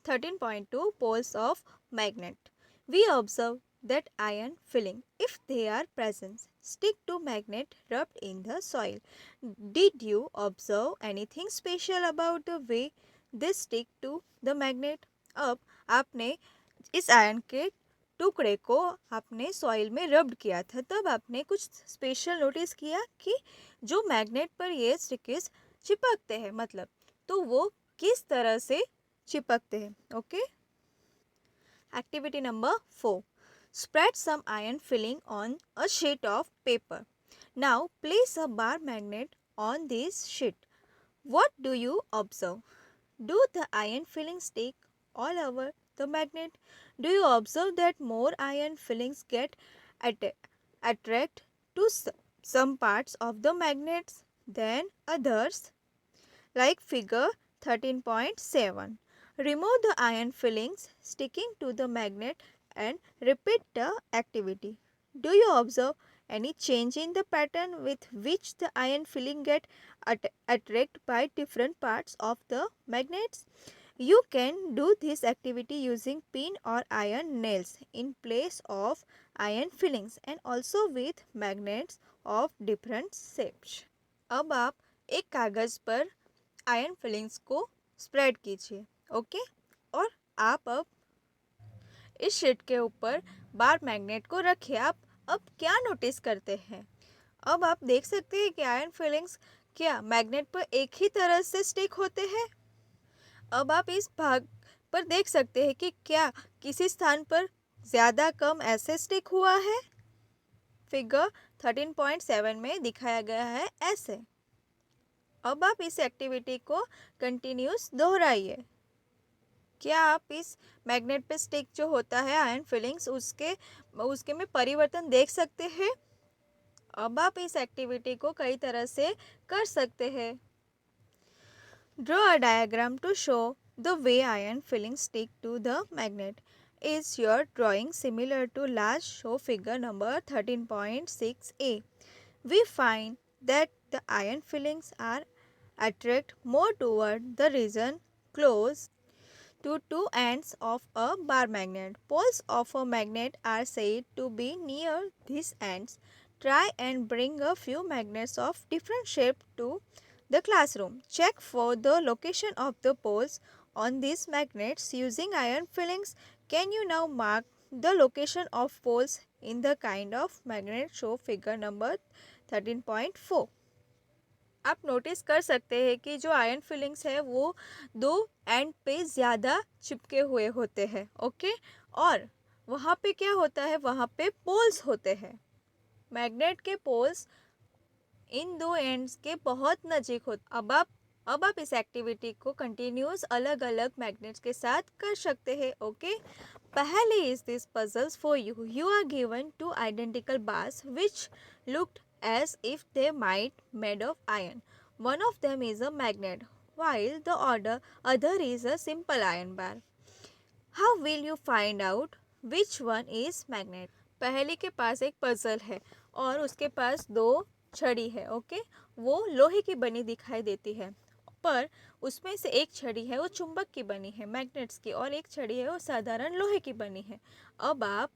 13.2 Poles of magnet. We observe that iron filling, if they are present, stick to magnet rubbed in the soil. Did you observe anything special about the way they stick to the magnet? अब आपने इस ion के टुकड़े को आपने soil में rubbed किया था, तब आपने कुछ स्पेशल नोटिस किया कि जो मैग्नेट पर ये स्टिकेज चिपकते हैं, मतलब तो वो किस तरह से चिपकते हैं. Okay. Activity number 4. Spread some iron filling on a sheet of paper. Now place a bar magnet on this sheet. What do you observe? Do the iron filling stick all over the magnet? Do you observe that more iron fillings get attract to some parts of the magnets than others? Like figure 13.7. Remove the iron fillings sticking to the magnet and repeat the activity. Do you observe any change in the pattern with which the iron filling get attracted by different parts of the magnets? You can do this activity using pin or iron nails in place of iron fillings and also with magnets of different shapes. अब आप एक कागज़ पर iron filings को spread कीजिए. Okay. और आप अब इस शीट के ऊपर बार मैग्नेट को रखिए. आप अब क्या नोटिस करते हैं? अब आप देख सकते हैं कि आयरन फिलिंग्स क्या मैग्नेट पर एक ही तरह से स्टिक होते हैं. अब आप इस भाग पर देख सकते हैं कि क्या किसी स्थान पर ज़्यादा कम ऐसे स्टिक हुआ है. फिगर 13.7 में दिखाया गया है ऐसे. अब आप इस एक्टिविटी को कंटिन्यूस दोहराइए. क्या आप इस मैग्नेट पे स्टिक जो होता है आयरन फिलिंग्स उसके में परिवर्तन देख सकते हैं? अब आप इस एक्टिविटी को कई तरह से कर सकते हैं. Draw a diagram to show the way iron filling stick to the magnet. Is your drawing similar to last show figure number 13.6a? We find that the iron fillings are attract more toward the region close to two ends of a bar magnet. Poles of a magnet are said to be near these ends. Try and bring a few magnets of different shape to the classroom. Check for the location of the poles on these magnets using iron fillings. Can you now mark the location of poles in the kind of magnet show figure number 13.4? आप notice कर सकते हैं कि जो iron filings है वो दो and पे ज़्यादा चिपके हुए होते हैं. ओके. और वहाँ पे क्या होता है, वहाँ पे पोल्स होते हैं. मैग्नेट के पोल्स इन दो एंड्स के बहुत नज़दीक होते. अब आप इस एक्टिविटी को कंटिन्यूस अलग अलग मैग्नेट्स के साथ कर सकते हैं. ओके. पहले is this puzzles for you. You are given two identical bars which looked as if they might made of iron. One of them is a magnet, while the other is a simple iron bar. How will you find out which one is magnet? पहले के पास एक puzzle है और उसके पास दो छड़ी है. Okay. वो लोहे की बनी दिखाई देती है, पर उसमें से एक छड़ी है वो चुंबक की बनी है मैग्नेट्स की, और एक छड़ी है वो साधारण लोहे की बनी है. अब आप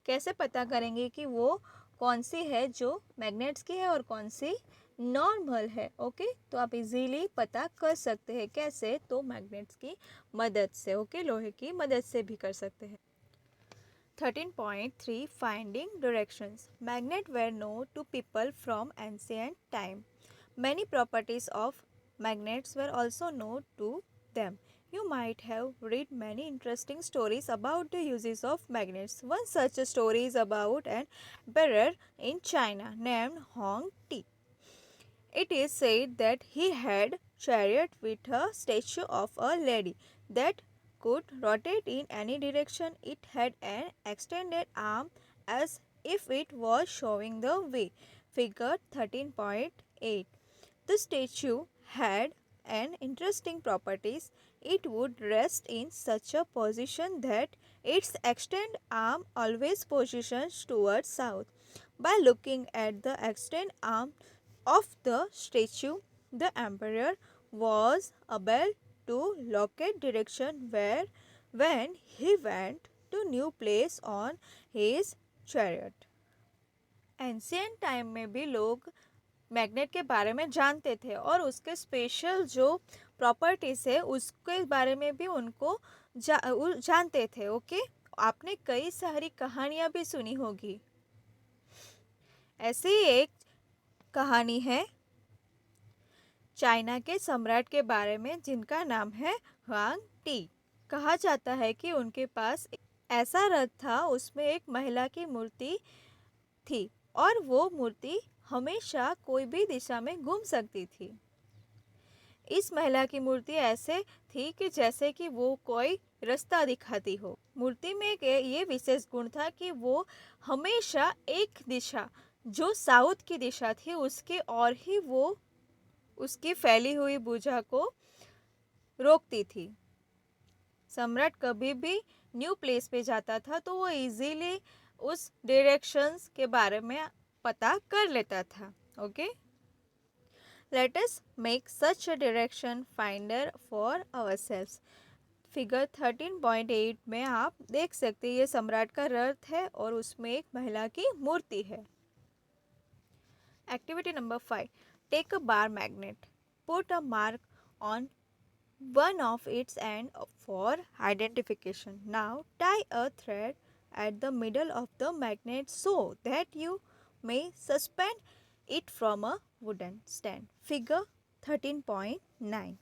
कैसे पता करेंगे कि वो कौन सी है जो मैग्नेट्स की है और कौन सी नॉर्मल है? ओके. तो आप इजीली पता कर सकते हैं. कैसे? तो मैग्नेट्स की मदद से. ओके. लोहे की मदद से भी कर सकते हैं. 13.3 Finding directions. Magnet were known to people from ancient time. Many properties of magnets were also known to them. You might have read many interesting stories about the uses of magnets. One such story is about an emperor in China named Hong Ti. It is said that he had chariot with a statue of a lady that could rotate in any direction. It had an extended arm as if it was showing the way. Figure 13.8. The statue had an interesting properties. It would rest in such a position that its extended arm always positions towards south. By looking at the extended arm of the statue, the emperor was able to locate direction when he went to new place on his chariot. Ancient time में भी लोग magnet के बारे में जानते थे और उसके स्पेशल जो प्रॉपर्टीज है उसके बारे में भी उनको जानते थे. ओके, आपने कई सारी कहानियाँ भी सुनी होगी. ऐसी एक कहानी है चाइना के सम्राट के बारे में जिनका नाम है हुआंग टी. कहा जाता है कि उनके पास ऐसा रथ था, उसमें एक महिला की मूर्ति थी और वो मूर्ति हमेशा कोई भी दिशा में घूम सकती थी. इस महिला की मूर्ति ऐसे थी कि जैसे कि वो कोई रास्ता दिखाती हो. मूर्ति में ये विशेष गुण था कि वो हमेशा एक दिशा जो साउथ की दिशा थी उसके और ही वो उसकी फैली हुई भुजा को रोकती थी. सम्राट कभी भी न्यू प्लेस पे जाता था तो वो इजीली उस डायरेक्शंस के बारे में पता कर लेता था. Okay, let us make such a direction finder for ourselves. Figure 13.8 में आप देख सकते हैं ये सम्राट का रथ है और उसमें एक महिला की मूर्ति है. Activity number 5. Take a bar magnet. Put a mark on one of its end for identification. Now tie a thread at the middle of the magnet so that you may suspend it from a wooden stand. Figure 13.9.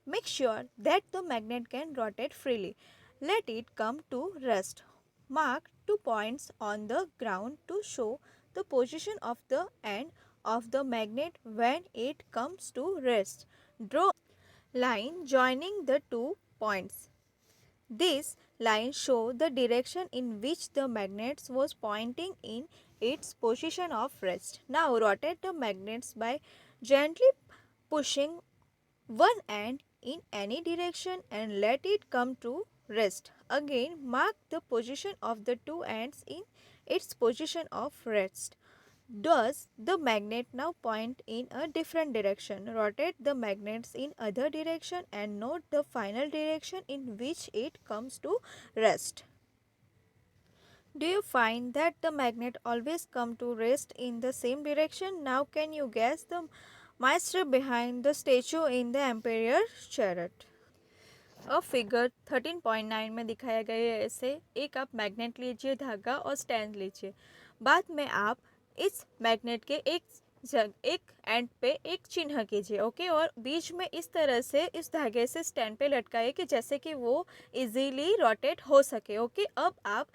Make sure that the magnet can rotate freely. Let it come to rest. Mark 2 points on the ground to show the position of the end of the magnet when it comes to rest. Draw line joining the 2 points. This line show the direction in which the magnet was pointing in its position of rest. Now rotate the magnets by gently pushing one end in any direction and let it come to rest. Again mark the position of the two ends in its position of rest. Does the magnet now point in a different direction? Rotate the magnets in other direction and note the final direction in which it comes to rest. Do you find that the magnet always come to rest in the same direction? Now can you guess the master behind the statue in the emperor chariot? अब figure 13.9 में दिखाया गया है ऐसे एक आप magnet लीजिए, धागा और स्टैंड लीजिए. बाद में आप इस मैग्नेट के एक एंड पे एक चिन्ह कीजिए. ओके, और बीच में इस तरह से इस धागे से स्टैंड पे लटकाइए कि जैसे कि वो इजीली रोटेट हो सके. ओके, अब आप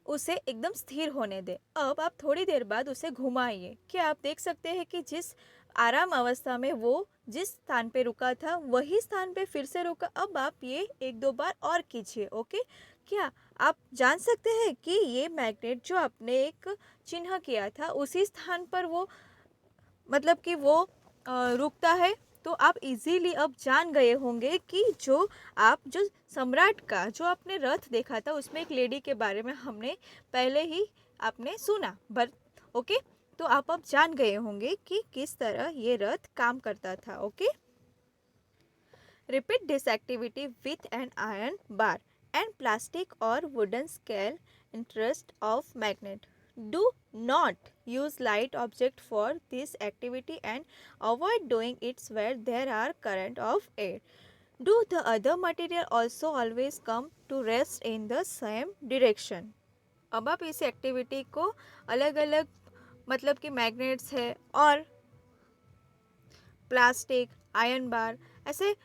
उसे एकदम स्थिर होने दें. अब आप थोड़ी देर बाद उसे घुमाइए. क्या आप देख सकते हैं कि जिस आराम अवस्था में वो जिस स्थान पे रुका था वही स्थान पे फिर से रुका. अब आप ये एक दो बार और कीजिए. ओके, क्या आप जान सकते हैं कि ये मैग्नेट जो आपने एक चिन्ह किया था उसी स्थान पर वो मतलब कि वो रुकता है. तो आप इजीली अब जान गए होंगे कि जो सम्राट का जो आपने रथ देखा था उसमें एक लेडी के बारे में हमने पहले ही आपने सुना. ओके, तो आप अब जान गए होंगे कि किस तरह ये रथ काम करता था. Okay, repeat this activity with an iron bar and plastic or wooden scale interest of magnet. Do not use light object for this activity and avoid doing it where there are current of air. Do the other material also always come to rest in the same direction? अब आप इस activity को अलग अलग मतलब कि magnets है और प्लास्टिक, आयरन बार, ऐसे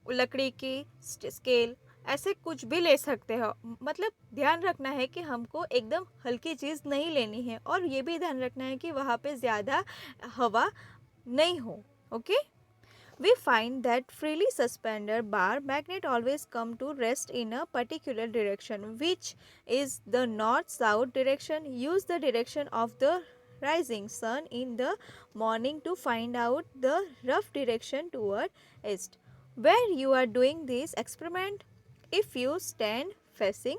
लकड़ी की स्केल, ऐसे कुछ भी ले सकते हो. मतलब ध्यान रखना है कि हमको एकदम हल्की चीज़ नहीं लेनी है और ये भी ध्यान रखना है कि वहाँ पे ज़्यादा हवा नहीं हो. Okay, we find that freely suspended bar magnet always come to rest in a particular direction, which is the north-south direction. Use the direction of the rising sun in the morning to find out the rough direction toward east. Where you are doing this experiment, if you stand facing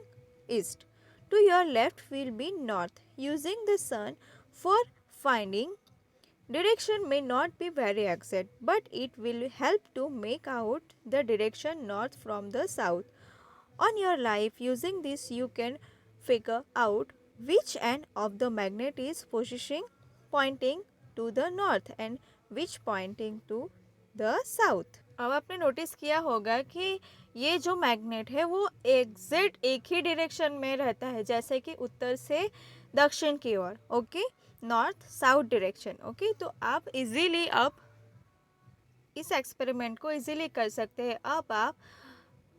east, to your left will be north. Using the sun for finding Direction may not be very exact, but it will help to make out the direction north from the south. On your life, using this, you can figure out which end of the magnet is positioning pointing to the north and which pointing to the south. अब आपने notice किया होगा कि ये जो magnet है वो exact एक ही डायरेक्शन में रहता है, जैसे कि उत्तर से दक्षिण की ओर, okay, north south direction, okay. तो आप इजीली अब इस एक्सपेरिमेंट को इजीली कर सकते हैं। अब आप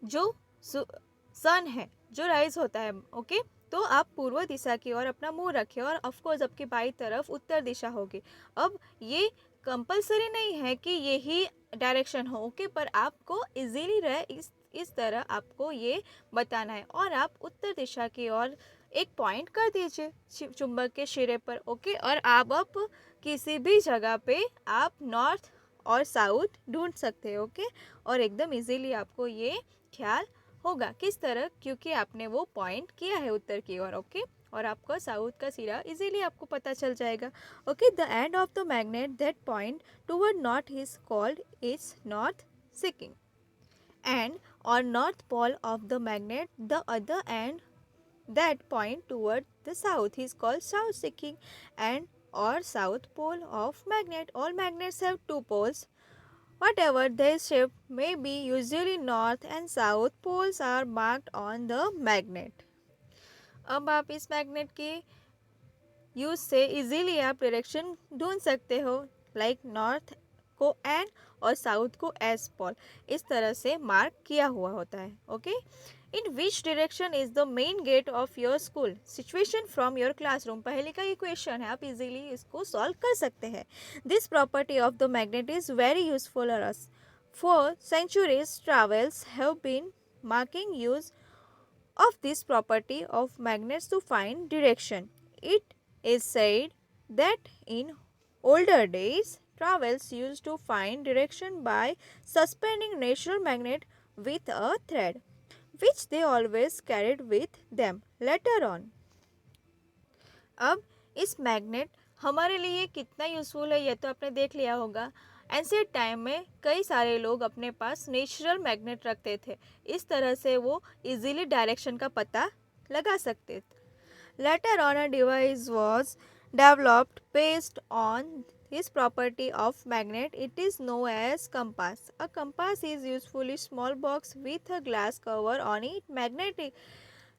जो सन है जो राइज होता है, ओके, तो आप पूर्व दिशा की ओर अपना मुंह रखें और ऑफ कोर्स आपकी बाई तरफ उत्तर दिशा होगी। अब ये कंपलसरी नहीं है कि यही डायरेक्शन हो, ओके, पर आपको इजीली रहे इस तरह आपको ये बताना है और आप उत्तर दिशा की ओर एक पॉइंट कर दीजिए चुंबक के सिरे पर, ओके। और आप किसी भी जगह पे आप नॉर्थ और साउथ ढूंढ सकते हैं, ओके। और एकदम इजीली आपको ये ख्याल होगा किस तरह, क्योंकि आपने वो पॉइंट किया है उत्तर की ओर, ओके। और आपको साउथ का सिरा इजीली आपको पता चल जाएगा, okay. The end of the magnet that point toward north is called is north seeking, and और north pole of the magnet the other end that point toward the south is called south seeking, and or south pole of magnet. All magnets have two poles. Whatever their shape may be, usually north and south poles are marked on the magnet. अब आप इस magnet के use से easily आप direction ढूंढ सकते हो, like north को एन और साउथ को एस पोल, इस तरह से मार्क किया हुआ होता है, okay. In which direction is the main gate of your school, situation from your classroom, पहले का ये क्वेश्चन है, आप इजीली इसको सॉल्व कर सकते हैं। This property of the magnet is very useful for us. For centuries travels have been marking use of this property of magnets to find direction. It is said that in older days, travels used to find direction by suspending natural magnet with a thread, which they always carried with them later on. अब इस magnet हमारे लिए कितना useful है ये तो आपने देख लिया होगा। एंशिएंट टाइम में कई सारे लोग अपने पास नेचुरल मैग्नेट रखते थे, इस तरह से वो इजीली डायरेक्शन का पता लगा सकते थे। Later on a device was developed based on this property of magnet. It is known as compass. A compass is usually small box with a glass cover on it. Magnetic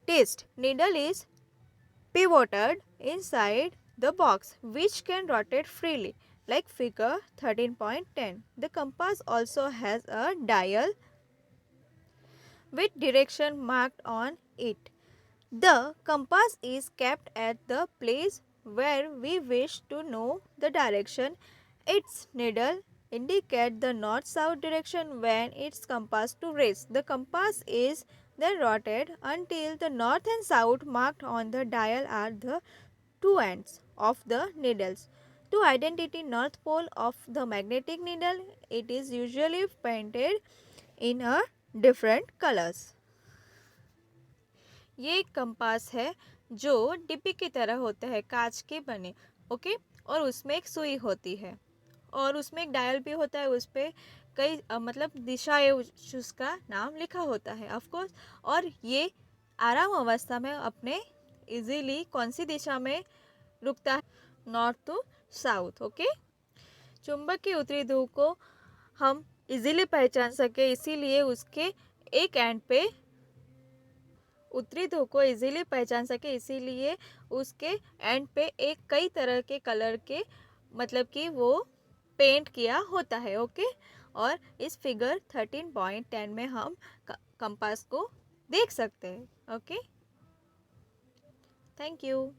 test needle is pivoted inside the box, which can rotate freely, like figure 13.10. The compass also has a dial with direction marked on it. The compass is kept at the place where we wish to know the direction. Its needle indicates the north-south direction when it's compass to rest. The compass is then rotated until the north and south marked on the dial are the two ends of the needles. To identify north pole of the magnetic needle, it is usually painted in a different colors. ये एक compass है जो डिब्बी की तरह होता है, कांच के बने, ओके। और उसमें एक सुई होती है और उसमें एक डायल भी होता है, उस पर कई मतलब दिशाएं उसका नाम लिखा होता है, ऑफ कोर्स। और ये आराम अवस्था में अपने इजीली कौन सी दिशा में रुकता है, नॉर्थ टू साउथ, ओके। चुंबक की उत्तरी ध्रुव को हम इजीली पहचान सके, इसीलिए उसके एक एंड पे उत्तरी ध्रुव को इजीली पहचान सके, इसीलिए उसके एंड पे एक कई तरह के कलर के मतलब कि वो पेंट किया होता है, ओके। और इस फिगर 13.10 में हम कंपास को देख सकते हैं, ओके। Thank you.